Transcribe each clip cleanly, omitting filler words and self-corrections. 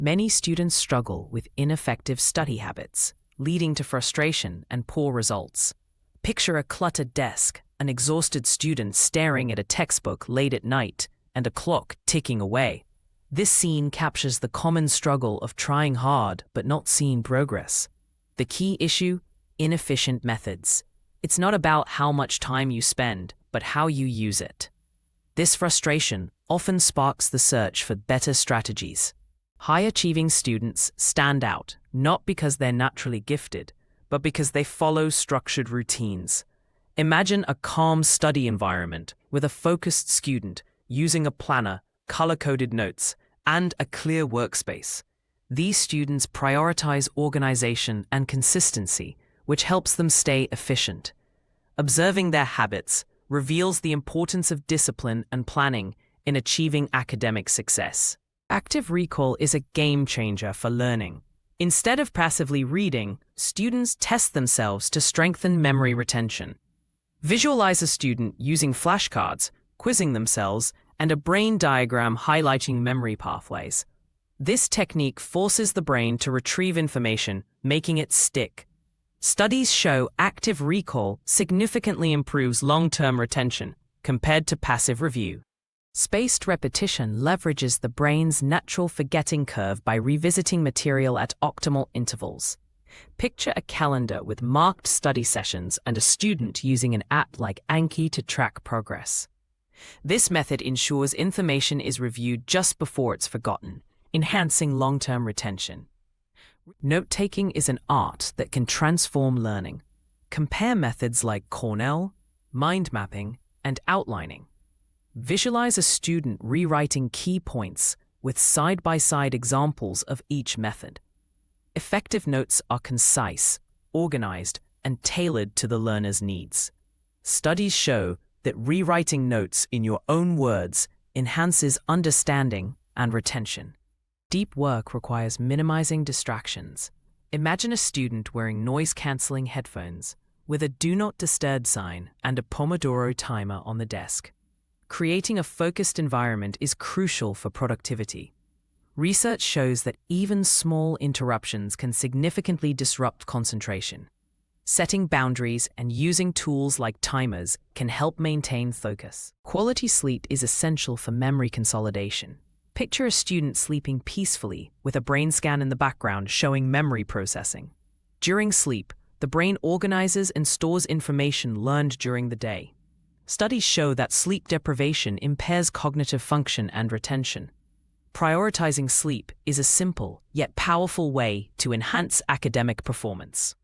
Many students struggle with ineffective study habits, leading to frustration and poor results. Picture a cluttered desk, an exhausted student staring at a textbook late at night, and a clock ticking away. This scene captures the common struggle of trying hard but not seeing progress. The key issue? Inefficient methods. It's not about how much time you spend, but how you use it. This frustration often sparks the search for better strategies. High-achieving students stand out not because they're naturally gifted, but because they follow structured routines. Imagine a calm study environment with a focused student using a planner, color-coded notes, and a clear workspace. These students prioritize organization and consistency, which helps them stay efficient. Observing their habits reveals the importance of discipline and planning in achieving academic success. Active recall is a game changer for learning. Instead of passively reading, students test themselves to strengthen memory retention. Visualize a student using flashcards, quizzing themselves, and a brain diagram highlighting memory pathways. This technique forces the brain to retrieve information, making it stick. Studies show active recall significantly improves long-term retention compared to passive review. Spaced repetition leverages the brain's natural forgetting curve by revisiting material at optimal intervals. Picture a calendar with marked study sessions and a student using an app like Anki to track progress. This method ensures information is reviewed just before it's forgotten, enhancing long-term retention. Note-taking is an art that can transform learning. Compare methods like Cornell, mind mapping, and outlining. Visualize a student rewriting key points with side-by-side examples of each method. Effective notes are concise, organized, and tailored to the learner's needs. Studies show that rewriting notes in your own words enhances understanding and retention. Deep work requires minimizing distractions. Imagine a student wearing noise-canceling headphones with a Do Not Disturb sign and a Pomodoro timer on the desk. Creating a focused environment is crucial for productivity. Research shows that even small interruptions can significantly disrupt concentration. Setting boundaries and using tools like timers can help maintain focus. Quality sleep is essential for memory consolidation. Picture a student sleeping peacefully with a brain scan in the background showing memory processing. During sleep, the brain organizes and stores information learned during the day. Studies show that sleep deprivation impairs cognitive function and retention. Prioritizing sleep is a simple yet powerful way to enhance academic performance.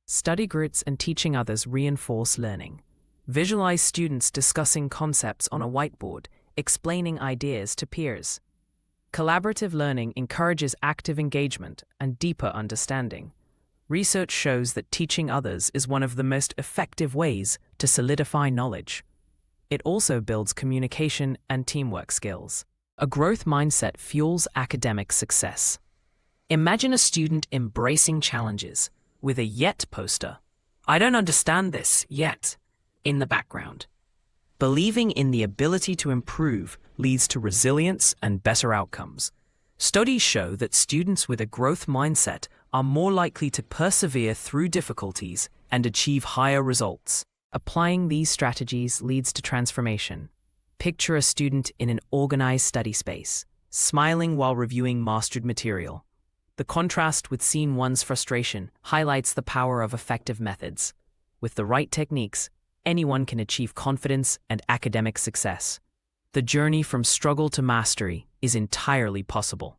Study groups and teaching others reinforce learning. Visualize students discussing concepts on a whiteboard, explaining ideas to peers. Collaborative learning encourages active engagement and deeper understanding. Research shows that teaching others is one of the most effective ways to solidify knowledge. It also builds communication and teamwork skills. A growth mindset fuels academic success. Imagine a student embracing challenges with a "yet" poster. "I don't understand this yet" in the background. Believing in the ability to improve leads to resilience and better outcomes. Studies show that students with a growth mindset are more likely to persevere through difficulties and achieve higher results. Applying these strategies leads to transformation. Picture a student in an organized study space, smiling while reviewing mastered material. The contrast with Scene 1's frustration highlights the power of effective methods. With the right techniques, anyone can achieve confidence and academic success. The journey from struggle to mastery is entirely possible.